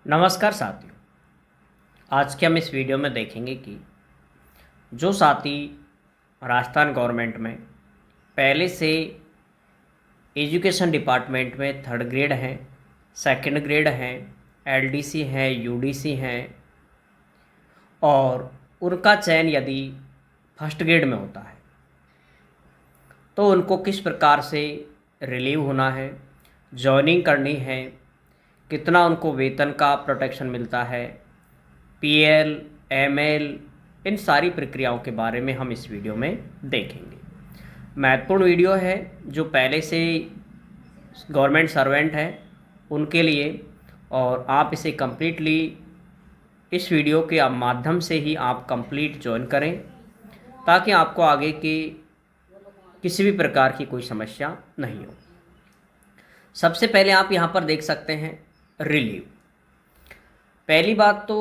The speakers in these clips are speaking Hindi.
नमस्कार साथियों। आज के हम इस वीडियो में देखेंगे कि जो साथी राजस्थान गवर्नमेंट में पहले से एजुकेशन डिपार्टमेंट में थर्ड ग्रेड हैं, सेकंड ग्रेड हैं, एलडीसी हैं, यूडीसी हैं और उनका चयन यदि फर्स्ट ग्रेड में होता है तो उनको किस प्रकार से रिलीव होना है, जॉइनिंग करनी है, कितना उनको वेतन का प्रोटेक्शन मिलता है, पीएल, एमएल, इन सारी प्रक्रियाओं के बारे में हम इस वीडियो में देखेंगे। महत्वपूर्ण वीडियो है जो पहले से गवर्नमेंट सर्वेंट हैं उनके लिए, और आप इसे कम्प्लीटली इस वीडियो के माध्यम से ही आप कंप्लीट ज्वाइन करें ताकि आपको आगे की किसी भी प्रकार की कोई समस्या नहीं हो। सबसे पहले आप यहाँ पर देख सकते हैं रिलीव। पहली बात तो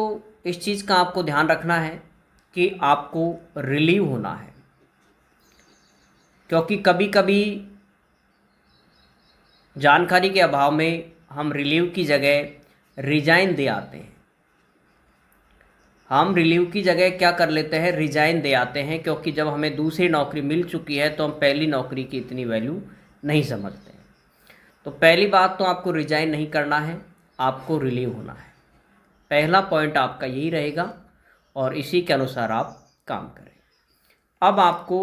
इस चीज़ का आपको ध्यान रखना है कि आपको रिलीव होना है, क्योंकि कभी कभी जानकारी के अभाव में हम रिलीव की जगह रिजाइन दे आते हैं। हम रिलीव की जगह क्या कर लेते हैं, रिजाइन दे आते हैं, क्योंकि जब हमें दूसरी नौकरी मिल चुकी है तो हम पहली नौकरी की इतनी वैल्यू नहीं समझते हैं। तो पहली बात तो आपको रिजाइन नहीं करना है, आपको रिलीव होना है। पहला पॉइंट आपका यही रहेगा और इसी के अनुसार आप काम करें। अब आपको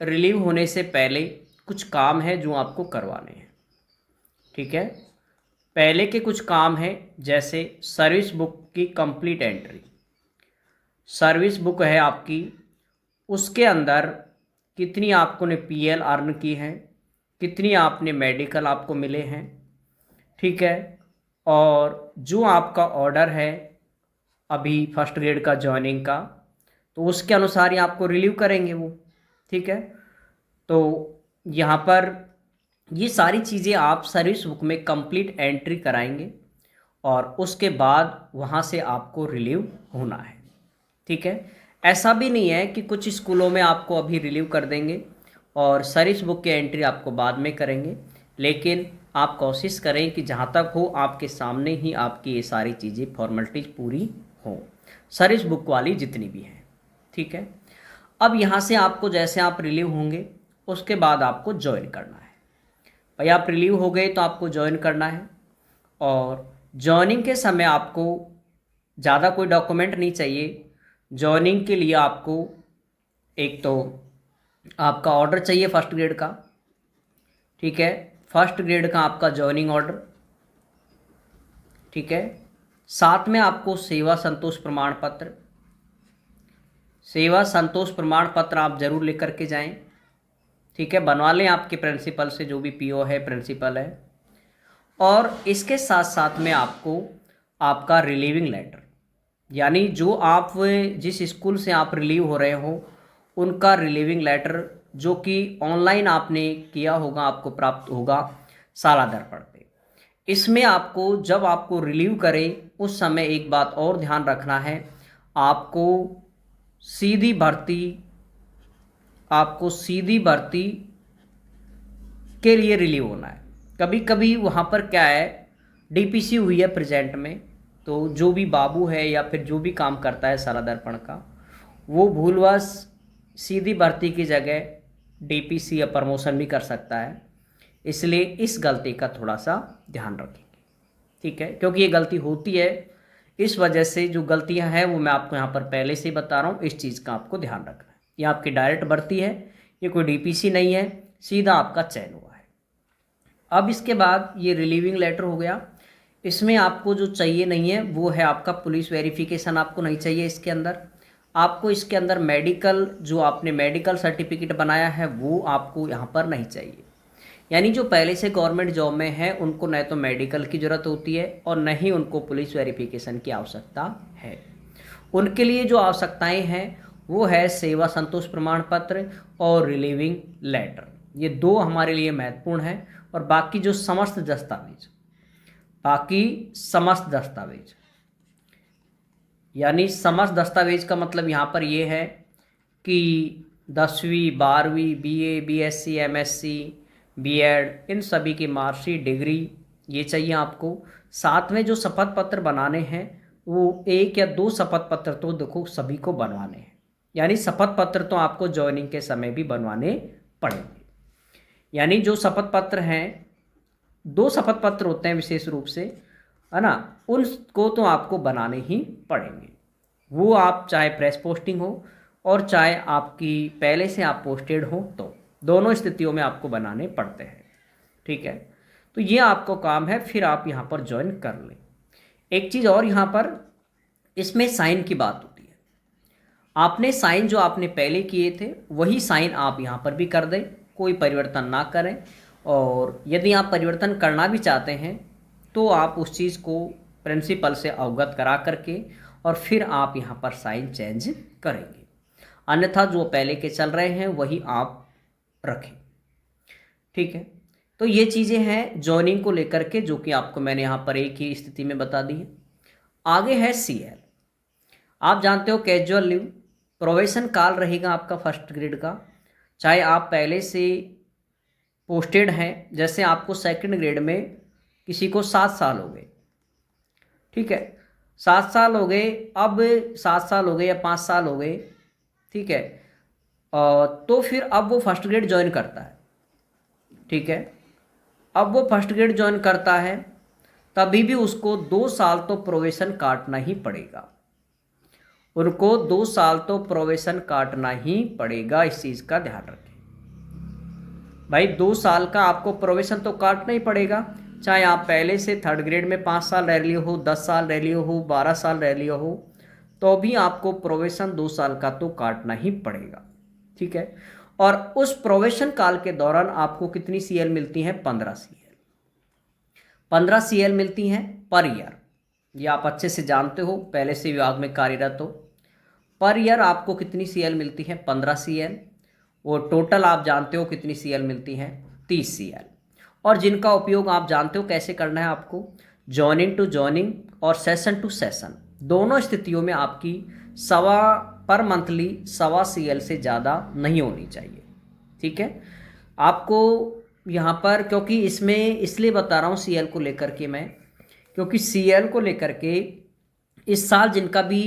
रिलीव होने से पहले कुछ काम है जो आपको करवाने हैं, ठीक है। पहले के कुछ काम हैं, जैसे सर्विस बुक की कंप्लीट एंट्री। सर्विस बुक है आपकी, उसके अंदर कितनी आपको ने पीएल अर्न की है, कितनी आपने मेडिकल आपको मिले हैं, ठीक है। और जो आपका ऑर्डर है अभी फर्स्ट ग्रेड का जॉइनिंग का, तो उसके अनुसार ही आपको रिलीव करेंगे वो, ठीक है। तो यहाँ पर ये सारी चीज़ें आप सर्विस बुक में कंप्लीट एंट्री कराएंगे और उसके बाद वहाँ से आपको रिलीव होना है, ठीक है। ऐसा भी नहीं है कि कुछ स्कूलों में आपको अभी रिलीव कर देंगे और सर्विस बुक की एंट्री आपको बाद में करेंगे, लेकिन आप कोशिश करें कि जहाँ तक हो आपके सामने ही आपकी ये सारी चीज़ें फॉर्मेलिटीज़ पूरी हों, सर्विस बुक वाली जितनी भी हैं, ठीक है। अब यहाँ से आपको जैसे आप रिलीव होंगे उसके बाद आपको ज्वाइन करना है। भाई आप रिलीव हो गए तो आपको ज्वाइन करना है, और ज्वाइनिंग के समय आपको ज़्यादा कोई डॉक्यूमेंट नहीं चाहिए। ज्वाइनिंग के लिए आपको एक तो आपका ऑर्डर चाहिए फर्स्ट ग्रेड का, ठीक है। फर्स्ट ग्रेड का आपका ज्वाइनिंग ऑर्डर, ठीक है। साथ में आपको सेवा संतोष प्रमाण पत्र, सेवा संतोष प्रमाण पत्र आप ज़रूर लेकर के जाएं, ठीक है। बनवा लें आपके प्रिंसिपल से, जो भी पीओ है, प्रिंसिपल है। और इसके साथ साथ में आपको आपका रिलीविंग लेटर, यानी जो आप जिस स्कूल से आप रिलीव हो रहे हो उनका रिलीविंग लेटर, जो कि ऑनलाइन आपने किया होगा, आपको प्राप्त होगा साला दर्पण पे। इसमें आपको जब आपको रिलीव करें उस समय एक बात और ध्यान रखना है, आपको सीधी भर्ती, आपको सीधी भर्ती के लिए रिलीव होना है। कभी कभी वहाँ पर क्या है, डीपीसी हुई है प्रेजेंट में, तो जो भी बाबू है या फिर जो भी काम करता है साला दर्पण का, वो भूलवश सीधी भर्ती की जगह डीपीसी या प्रमोशन भी कर सकता है। इसलिए इस गलती का थोड़ा सा ध्यान रखेंगे, ठीक है, क्योंकि ये गलती होती है। इस वजह से जो गलतियां हैं वो मैं आपको यहाँ पर पहले से ही बता रहा हूँ, इस चीज़ का आपको ध्यान रखना है। ये आपकी डायरेक्ट भर्ती है, ये कोई डीपीसी नहीं है, सीधा आपका चयन हुआ है। अब इसके बाद ये रिलीविंग लेटर हो गया। इसमें आपको जो चाहिए नहीं है वो है आपका पुलिस वेरिफिकेशन, आपको नहीं चाहिए इसके अंदर। आपको इसके अंदर मेडिकल, जो आपने मेडिकल सर्टिफिकेट बनाया है वो आपको यहाँ पर नहीं चाहिए। यानी जो पहले से गवर्नमेंट जॉब में है उनको न तो मेडिकल की ज़रूरत होती है और न ही उनको पुलिस वेरिफिकेशन की आवश्यकता है। उनके लिए जो आवश्यकताएं हैं वो है सेवा संतोष प्रमाण पत्र और रिलीविंग लेटर। ये दो हमारे लिए महत्वपूर्ण है, और बाकी जो समस्त दस्तावेज, बाकी समस्त दस्तावेज, यानी समस्त दस्तावेज का मतलब यहाँ पर ये है कि 10वीं 12वीं बीए बीएससी एमएससी बीएड इन सभी की मार्कशीट, डिग्री, ये चाहिए आपको। साथ में जो शपथ पत्र बनाने हैं वो 1 या 2 शपथ पत्र तो देखो सभी को बनवाने हैं, यानी शपथ पत्र तो आपको ज्वाइनिंग के समय भी बनवाने पड़ेंगे। यानी जो शपथ पत्र हैं, 2 शपथ पत्र होते हैं विशेष रूप से, है ना, उनको तो आपको बनाने ही पड़ेंगे। वो आप चाहे प्रेस पोस्टिंग हो और चाहे आपकी पहले से आप पोस्टेड हो, तो दोनों स्थितियों में आपको बनाने पड़ते हैं। ठीक है, तो ये आपको काम है, फिर आप यहाँ पर ज्वाइन कर लें। एक चीज़ और यहाँ पर इसमें साइन की बात होती है। आपने साइन जो आपने पहले किए थे वही साइन आप यहाँ पर भी कर दें, कोई परिवर्तन ना करें। और यदि आप परिवर्तन करना भी चाहते हैं तो आप उस चीज़ को प्रिंसिपल से अवगत करा करके और फिर आप यहाँ पर साइन चेंज करेंगे, अन्यथा जो पहले के चल रहे हैं वही आप रखें। ठीक है, तो ये चीज़ें हैं जॉइनिंग को लेकर के, जो कि आपको मैंने यहाँ पर एक ही स्थिति में बता दी है। आगे है CL। आप जानते हो कैजुअल लीव प्रोबेशन काल रहेगा आपका फर्स्ट ग्रेड का, चाहे आप पहले से पोस्टेड हैं। जैसे आपको सेकंड ग्रेड में किसी को 7 साल हो गए, ठीक है, 7 साल हो गए, अब 7 साल हो गए या 5 साल हो गए, ठीक है, तो फिर अब वो फर्स्ट ग्रेड ज्वाइन करता है। ठीक है, अब वो फर्स्ट ग्रेड ज्वाइन करता है, तभी भी उसको 2 साल तो प्रोबेशन काटना ही पड़ेगा। उनको 2 साल तो प्रोबेशन काटना ही पड़ेगा, इस चीज़ का ध्यान रखें भाई। 2 साल का आपको प्रोबेशन तो काटना ही पड़ेगा, चाहे आप पहले से थर्ड ग्रेड में 5 साल रह लिए हो, 10 साल रह लिए हो, 12 साल रह लिए हो, तो भी आपको प्रोबेशन 2 साल का तो काटना ही पड़ेगा। ठीक है, और उस प्रोबेशन काल के दौरान आपको कितनी CL मिलती हैं? 15 CL। 15 CL मिलती हैं पर ईयर। ये आप अच्छे से जानते हो, पहले से विभाग में कार्यरत हो। पर ईयर आपको कितनी CL मिलती है? 15 CL। और टोटल आप जानते हो कितनी CL मिलती हैं? 30 CL। और जिनका उपयोग आप जानते हो कैसे करना है आपको, जॉइनिंग टू जॉइनिंग और सेशन टू सेशन, दोनों स्थितियों में आपकी पर मंथली 1.25 CL से ज़्यादा नहीं होनी चाहिए। ठीक है, आपको यहाँ पर, क्योंकि इसमें इसलिए बता रहा हूँ CL को लेकर के मैं, क्योंकि CL को लेकर के इस साल जिनका भी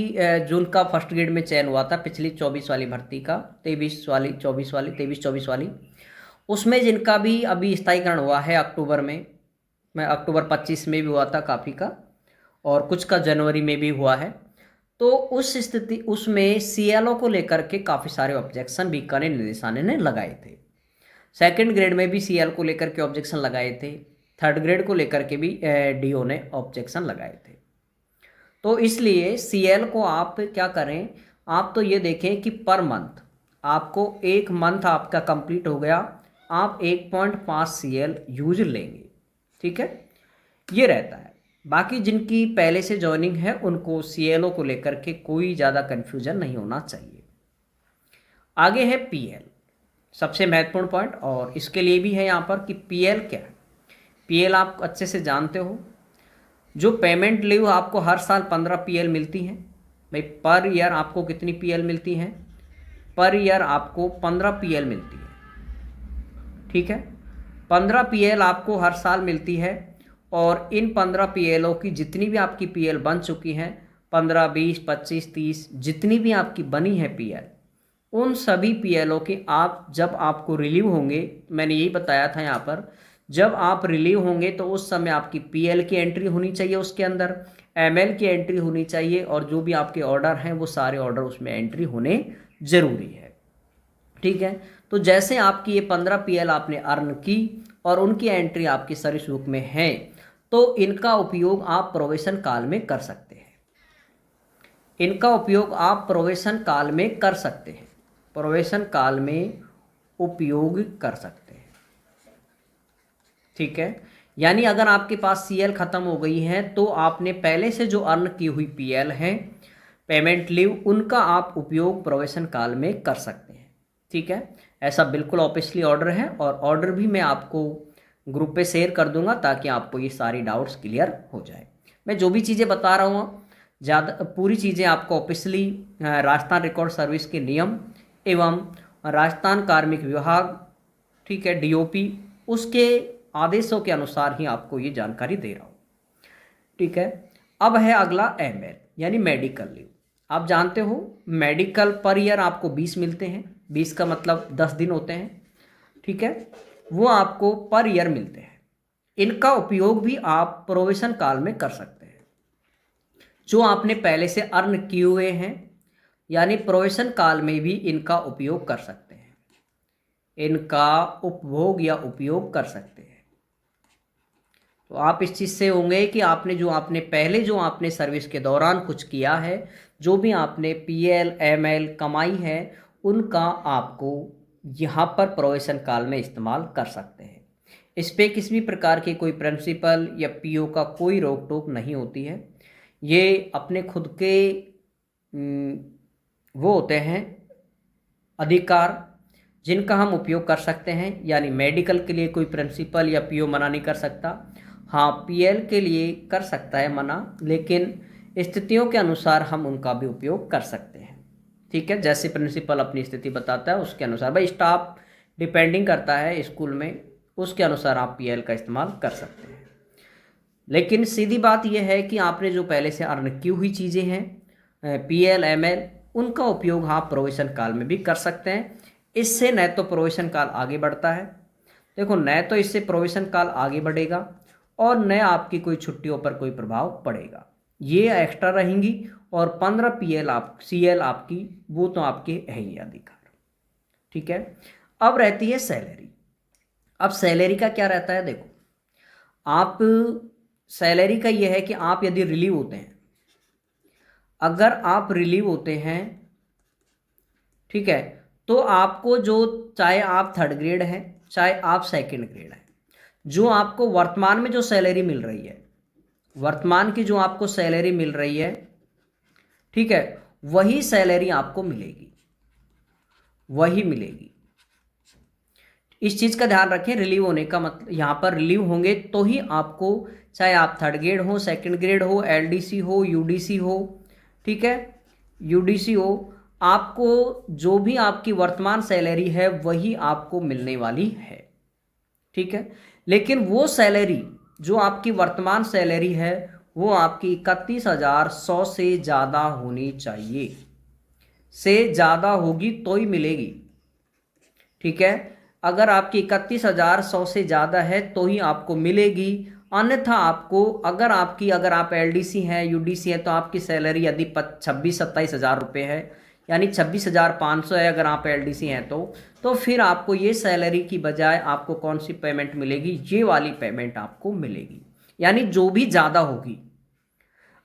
जून का फर्स्ट ग्रेड में चयन हुआ था, पिछली 24 वाली भर्ती का, 23 वाली 24 वाली 23-24 वाली, उसमें जिनका भी अभी स्थायीकरण हुआ है अक्टूबर में, अक्टूबर 25 में भी हुआ था काफ़ी का, और कुछ का जनवरी में भी हुआ है। तो उस स्थिति उसमें CLO को लेकर के काफ़ी सारे ऑब्जेक्शन बीकानेर निदेशालय ने लगाए थे। सेकंड ग्रेड में भी CL को लेकर के ऑब्जेक्शन लगाए थे, थर्ड ग्रेड को लेकर के भी DO ने ऑब्जेक्शन लगाए थे। तो इसलिए CL को आप क्या करें, आप तो ये देखें कि पर मंथ आपको, 1 मंथ आपका कंप्लीट हो गया, आप 1.5 CL यूज लेंगे। ठीक है, ये रहता है। बाकी जिनकी पहले से ज्वाइनिंग है उनको CLO को लेकर के कोई ज़्यादा कन्फ्यूजन नहीं होना चाहिए। आगे है PL, सबसे महत्वपूर्ण पॉइंट, और इसके लिए भी है यहाँ पर कि PL क्या है। PL आप अच्छे से जानते हो, जो पेमेंट लीव आपको हर साल 15 PL मिलती हैं भाई। पर ईयर आपको कितनी PL मिलती हैं? पर ईयर आपको 15 PL मिलती है। ठीक है, 15 PL आपको हर साल मिलती है, और इन 15 PLओं की जितनी भी आपकी PL बन चुकी हैं, 15, 20, 25, 30, जितनी भी आपकी बनी है PL, उन सभी PLओं के आप जब आपको रिलीव होंगे, मैंने यही बताया था यहाँ पर, जब आप रिलीव होंगे तो उस समय आपकी PL की एंट्री होनी चाहिए, उसके अंदर ML की एंट्री होनी चाहिए, और जो भी आपके ऑर्डर हैं वो सारे ऑर्डर उसमें एंट्री होने ज़रूरी है। ठीक है, तो जैसे आपकी ये 15 PL आपने अर्न की और उनकी एंट्री आपकी सर्विस बुक में है, तो इनका उपयोग आप प्रोबेशन काल में कर सकते हैं। इनका उपयोग आप प्रोबेशन काल में कर सकते हैं, प्रोबेशन काल में उपयोग कर सकते हैं। ठीक है, यानी अगर आपके पास CL ख़त्म हो गई है तो आपने पहले से जो अर्न की हुई PL है, पेमेंट लीव, उनका आप उपयोग प्रोबेशन काल में कर सकते हैं। ठीक है, ऐसा बिल्कुल ऑफिशियली ऑर्डर है, और ऑर्डर भी मैं आपको ग्रुप पे शेयर कर दूंगा ताकि आपको ये सारी डाउट्स क्लियर हो जाए। मैं जो भी चीज़ें बता रहा हूँ, ज़्यादा पूरी चीज़ें आपको ऑफिशियली राजस्थान रिकॉर्ड सर्विस के नियम एवं राजस्थान कार्मिक विभाग, ठीक है, DOP, उसके आदेशों के अनुसार ही आपको ये जानकारी दे रहा हूँ। ठीक है, अब है अगला ML यानी मेडिकल लीव। आप जानते हो मेडिकल पर ईयर आपको 20 मिलते हैं, 20 का मतलब 10 दिन होते हैं। ठीक है, वो आपको पर ईयर मिलते हैं। इनका उपयोग भी आप प्रोविजन काल में कर सकते हैं। जो आपने पहले से अर्न किए हुए हैं यानी प्रोविजन काल में भी इनका उपयोग कर सकते हैं, इनका उपभोग या उपयोग कर सकते हैं। तो आप इस चीज़ से होंगे कि आपने पहले जो आपने सर्विस के दौरान कुछ किया है, जो भी आपने PL ML कमाई है, उनका आपको यहाँ पर प्रोविजन काल में इस्तेमाल कर सकते हैं। इस पे किसी भी प्रकार की कोई प्रिंसिपल या PO का कोई रोक टोक नहीं होती है। ये अपने खुद के वो होते हैं अधिकार जिनका हम उपयोग कर सकते हैं। यानी मेडिकल के लिए कोई प्रिंसिपल या PO मना नहीं कर सकता। हाँ, PL के लिए कर सकता है मना, लेकिन स्थितियों के अनुसार हम उनका भी उपयोग कर सकते हैं। ठीक है, जैसे प्रिंसिपल अपनी स्थिति बताता है उसके अनुसार, भाई स्टाफ डिपेंडिंग करता है स्कूल में, उसके अनुसार आप PL का इस्तेमाल कर सकते हैं। लेकिन सीधी बात यह है कि आपने जो पहले से अर्न की हुई चीज़ें हैं PL ML, उनका उपयोग आप प्रोविजन काल में भी कर सकते हैं। इससे न तो प्रोविजन काल आगे बढ़ता है, देखो, न तो इससे प्रोविजन काल आगे बढ़ेगा और न आपकी कोई छुट्टियों पर कोई प्रभाव पड़ेगा। ये एक्स्ट्रा रहेंगी और 15 CL आपकी, वो तो आपके है ही अधिकार। ठीक है, अब रहती है सैलरी। अब सैलरी का क्या रहता है, देखो, आप सैलरी का ये है कि आप यदि रिलीव होते हैं, अगर आप रिलीव होते हैं, ठीक है, तो आपको जो, चाहे आप 3rd ग्रेड हैं चाहे आप 2nd ग्रेड हैं, जो आपको वर्तमान में जो सैलरी मिल रही है, वर्तमान की जो आपको सैलरी मिल रही है, ठीक है, वही सैलरी आपको मिलेगी, वही मिलेगी। इस चीज़ का ध्यान रखें, रिलीव होने का मतलब, यहाँ पर रिलीव होंगे तो ही आपको, चाहे आप 3rd ग्रेड हो, 2nd ग्रेड हो, LDC हो, UDC हो, ठीक है, UDC हो, आपको जो भी आपकी वर्तमान सैलरी है वही आपको मिलने वाली है। ठीक है, लेकिन वो सैलरी जो आपकी वर्तमान सैलरी है वो आपकी 31,100 से ज़्यादा होनी चाहिए, से ज़्यादा होगी तो ही मिलेगी। ठीक है, अगर आपकी 31,100 से ज़्यादा है तो ही आपको मिलेगी, अन्यथा आपको, अगर आप LDC हैं, UDC हैं, तो आपकी सैलरी यदि 26-27 हज़ार रुपये है, यानी 26,500 है, अगर आप LDC हैं तो फिर आपको ये सैलरी की बजाय आपको कौन सी पेमेंट मिलेगी, ये वाली पेमेंट आपको मिलेगी। यानी जो भी ज़्यादा होगी,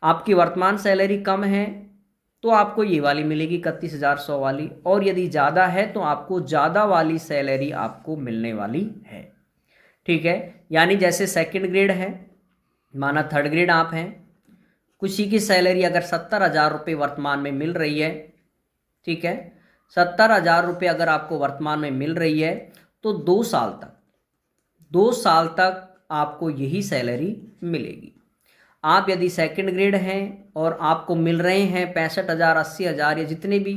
आपकी वर्तमान सैलरी कम है तो आपको ये वाली मिलेगी 31,100 वाली, और यदि ज़्यादा है तो आपको ज़्यादा वाली सैलरी आपको मिलने वाली है। ठीक है, यानी जैसे 2nd ग्रेड है, माना 3rd ग्रेड आप हैं, किसी की सैलरी अगर 70,000 रुपये वर्तमान में मिल रही है, ठीक है, 70,000 रुपये अगर आपको वर्तमान में मिल रही है, तो 2 साल तक आपको यही सैलरी मिलेगी। आप यदि 2nd ग्रेड हैं और आपको मिल रहे हैं 65,000, 80,000 या जितने भी,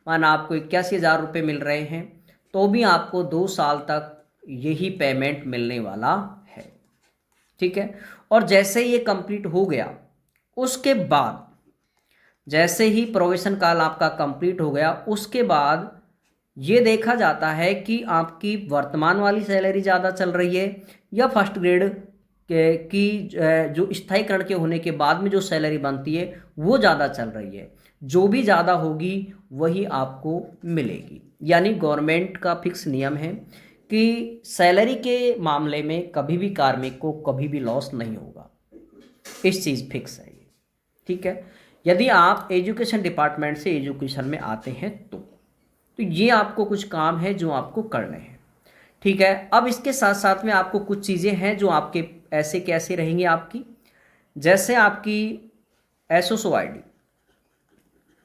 माना आपको 81,000 रुपये मिल रहे हैं, तो भी आपको 2 साल तक यही पेमेंट मिलने वाला है। ठीक है, और जैसे ये कंप्लीट हो गया, उसके बाद, जैसे ही प्रोविजन काल आपका कंप्लीट हो गया, उसके बाद ये देखा जाता है कि आपकी वर्तमान वाली सैलरी ज़्यादा चल रही है या 1st ग्रेड की जो स्थायीकरण के होने के बाद में जो सैलरी बनती है वो ज़्यादा चल रही है। जो भी ज़्यादा होगी वही आपको मिलेगी। यानी गवर्नमेंट का फिक्स नियम है कि सैलरी के मामले में कभी भी कार्मिक को कभी भी लॉस नहीं होगा, इस चीज़ फिक्स है ये। ठीक है, यदि आप एजुकेशन डिपार्टमेंट से एजुकेशन में आते हैं तो ये आपको कुछ काम है जो आपको करने हैं। ठीक है, अब इसके साथ साथ में आपको कुछ चीज़ें हैं जो आपके ऐसे कैसे रहेंगी आपकी, जैसे आपकी SSO ID,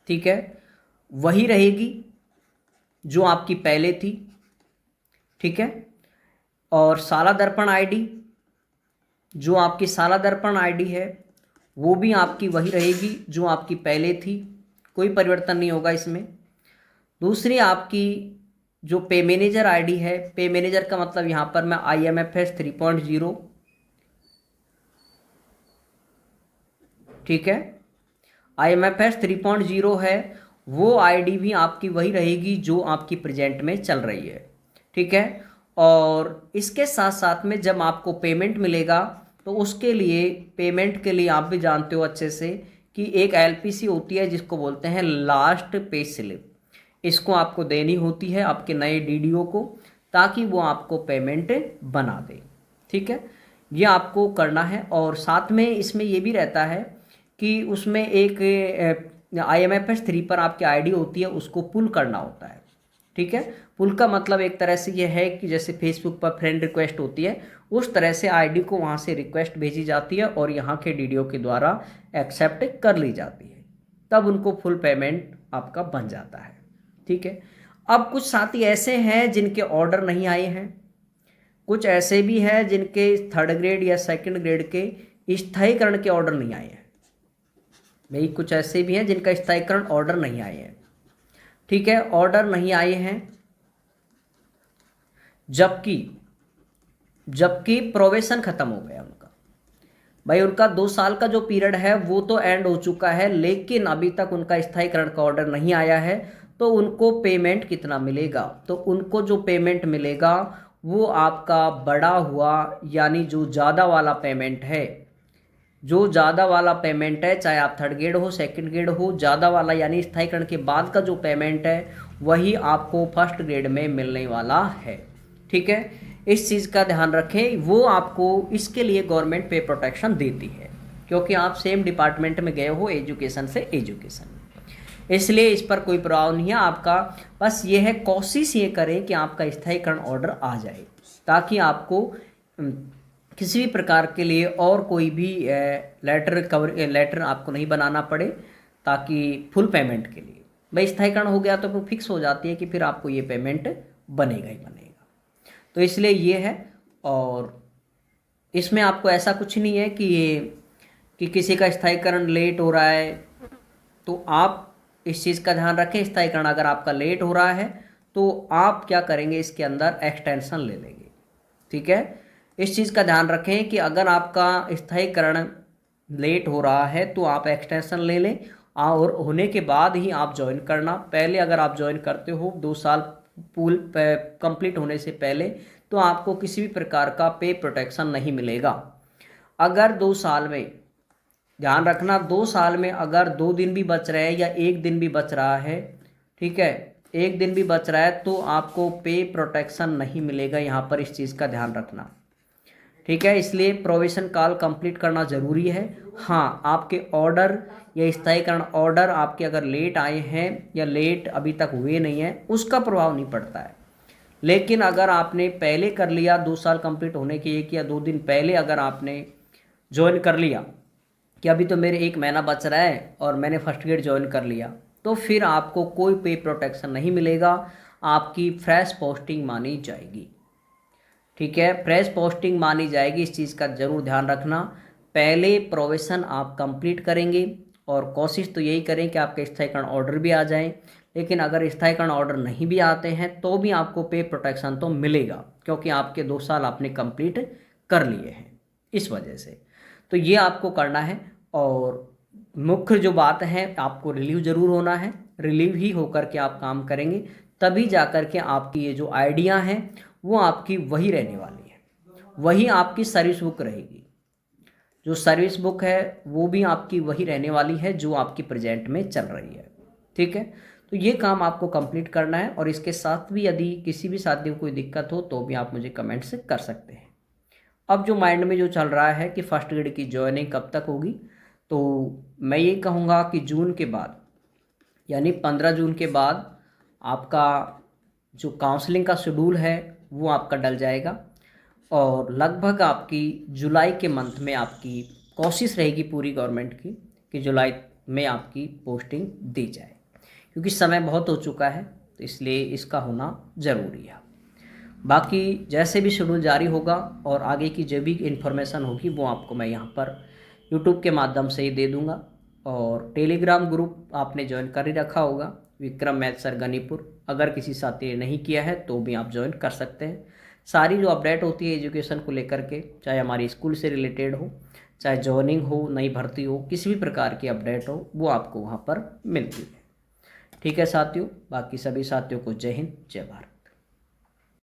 ठीक है, वही रहेगी जो आपकी पहले थी। ठीक है, और साला दर्पण ID, जो आपकी साला दर्पण ID है वो भी आपकी वही रहेगी जो आपकी पहले थी, कोई परिवर्तन नहीं होगा इसमें। दूसरी आपकी जो पे मैनेजर आईडी है, पे मैनेजर का मतलब यहाँ पर मैं IMFS 3.0, ठीक है, IMFS 3.0 है, वो आईडी भी आपकी वही रहेगी जो आपकी प्रेजेंट में चल रही है, ठीक है। और इसके साथ साथ में जब आपको पेमेंट मिलेगा तो उसके लिए, पेमेंट के लिए आप भी जानते हो अच्छे से कि एक LPC होती है जिसको बोलते हैं लास्ट पे स्लिप, इसको आपको देनी होती है आपके नए DDO को, ताकि वो आपको पेमेंट बना दे, ठीक है। ये आपको करना है। और साथ में इसमें ये भी रहता है कि उसमें एक IMFS 3 पर आपकी आईडी होती है, उसको पुल करना होता है, ठीक है। पुल का मतलब एक तरह से ये है कि जैसे फेसबुक पर फ्रेंड रिक्वेस्ट होती है, उस तरह से आईडी को वहाँ से रिक्वेस्ट भेजी जाती है और यहाँ के DDO के द्वारा एक्सेप्ट कर ली जाती है, तब उनको फुल पेमेंट आपका बन जाता है, ठीक है। अब कुछ साथी ऐसे हैं जिनके ऑर्डर नहीं आए हैं, कुछ ऐसे भी हैं जिनके 3rd ग्रेड या 2nd ग्रेड के स्थायीकरण के ऑर्डर नहीं आए हैं। भाई कुछ ऐसे भी हैं जिनका स्थायीकरण ऑर्डर नहीं आए हैं, ठीक है, ऑर्डर नहीं आए हैं, जबकि प्रोबेशन खत्म हो गया उनका। भाई उनका 2 साल का जो पीरियड है वो तो एंड हो चुका है, लेकिन अभी तक उनका स्थायीकरण का ऑर्डर नहीं आया है, तो उनको पेमेंट कितना मिलेगा? तो उनको जो पेमेंट मिलेगा वो आपका बढ़ा हुआ, यानी जो ज़्यादा वाला पेमेंट है, जो ज़्यादा वाला पेमेंट है, चाहे आप 3rd ग्रेड हो 2nd ग्रेड हो, ज़्यादा वाला यानी स्थायीकरण के बाद का जो पेमेंट है वही आपको 1st ग्रेड में मिलने वाला है, ठीक है। इस चीज़ का ध्यान रखें, वो आपको इसके लिए गवर्नमेंट पे प्रोटेक्शन देती है, क्योंकि आप सेम डिपार्टमेंट में गए हो एजुकेशन से एजुकेशन, इसलिए इस पर कोई प्रभाव नहीं है आपका। बस ये है, कोशिश ये करें कि आपका स्थायीकरण ऑर्डर आ जाए, ताकि आपको किसी भी प्रकार के लिए और कोई भी लेटर आपको नहीं बनाना पड़े, ताकि फुल पेमेंट के लिए। भाई स्थायीकरण हो गया तो फिर फिक्स हो जाती है कि फिर आपको ये पेमेंट बनेगा ही बनेगा, तो इसलिए ये है। और इसमें आपको ऐसा कुछ नहीं है कि किसी का स्थायीकरण लेट हो रहा है, तो आप इस चीज़ का ध्यान रखें, स्थायीकरण अगर आपका लेट हो रहा है तो आप क्या करेंगे, इसके अंदर एक्सटेंशन ले लेंगे, ठीक है। इस चीज़ का ध्यान रखें कि अगर आपका स्थायीकरण लेट हो रहा है तो आप एक्सटेंशन ले लें, और होने के बाद ही आप ज्वाइन करना। पहले अगर आप ज्वाइन करते हो 2 साल पूल कंप्लीट होने से पहले, तो आपको किसी भी प्रकार का पे प्रोटेक्शन नहीं मिलेगा। अगर 2 साल में, ध्यान रखना, 2 साल में अगर 2 दिन भी बच रहे हैं या 1 दिन भी बच रहा है, ठीक है, 1 दिन भी बच रहा है, तो आपको पे प्रोटेक्शन नहीं मिलेगा। यहाँ पर इस चीज़ का ध्यान रखना, ठीक है। इसलिए प्रोबेशन काल कंप्लीट करना ज़रूरी है। हाँ, आपके ऑर्डर या स्थायीकरण ऑर्डर आपके अगर लेट आए हैं या लेट अभी तक हुए नहीं हैं, उसका प्रभाव नहीं पड़ता है। लेकिन अगर आपने पहले कर लिया, 2 साल कंप्लीट होने के 1 या 2 दिन पहले अगर आपने ज्वाइन कर लिया कि अभी तो मेरे 1 महीना बच रहा है और मैंने 1st ग्रेड ज्वाइन कर लिया, तो फिर आपको कोई पे प्रोटेक्शन नहीं मिलेगा, आपकी फ्रेश पोस्टिंग मानी जाएगी, ठीक है। फ्रेश पोस्टिंग मानी जाएगी, इस चीज़ का ज़रूर ध्यान रखना। पहले प्रोबेशन आप कंप्लीट करेंगे, और कोशिश तो यही करें कि आपके स्थायीकरण ऑर्डर भी आ जाएं। लेकिन अगर स्थायीकरण ऑर्डर नहीं भी आते हैं तो भी आपको पे प्रोटेक्शन तो मिलेगा, क्योंकि आपके 2 साल आपने कंप्लीट कर लिए हैं, इस वजह से। तो ये आपको करना है। और मुख्य जो बात है, आपको रिलीव ज़रूर होना है, रिलीव ही होकर के आप काम करेंगे, तभी जा कर के आपकी ये जो आइडिया हैं वो आपकी वही रहने वाली है, वही आपकी सर्विस बुक रहेगी। जो सर्विस बुक है वो भी आपकी वही रहने वाली है जो आपकी प्रेजेंट में चल रही है, ठीक है। तो ये काम आपको कंप्लीट करना है। और इसके साथ भी यदि किसी भी साथी को कोई दिक्कत हो तो भी आप मुझे कमेंट से कर सकते हैं। अब जो माइंड में जो चल रहा है कि 1st ग्रेड की ज्वाइनिंग कब तक होगी, तो मैं ये कहूँगा कि जून के बाद, यानी 15 जून के बाद आपका जो काउंसलिंग का शेड्यूल है वो आपका डल जाएगा, और लगभग आपकी जुलाई के मंथ में आपकी कोशिश रहेगी पूरी गवर्नमेंट की कि जुलाई में आपकी पोस्टिंग दी जाए, क्योंकि समय बहुत हो चुका है, तो इसलिए इसका होना ज़रूरी है। बाकी जैसे भी शेड्यूल जारी होगा और आगे की जो भी इन्फॉर्मेशन होगी वो आपको मैं यहाँ पर यूट्यूब के माध्यम से ही दे दूँगा। और टेलीग्राम ग्रुप आपने ज्वाइन कर ही रखा होगा, विक्रम मैथ सर गनीपुर। अगर किसी साथी ने नहीं किया है तो भी आप ज्वाइन कर सकते हैं। सारी जो अपडेट होती है एजुकेशन को लेकर के, चाहे हमारी स्कूल से रिलेटेड हो, चाहे जॉइनिंग हो, नई भर्ती हो, किसी भी प्रकार की अपडेट हो, वो आपको वहाँ पर मिलती है। ठीक है साथियों, बाकी सभी साथियों को जय हिंद, जय भारत।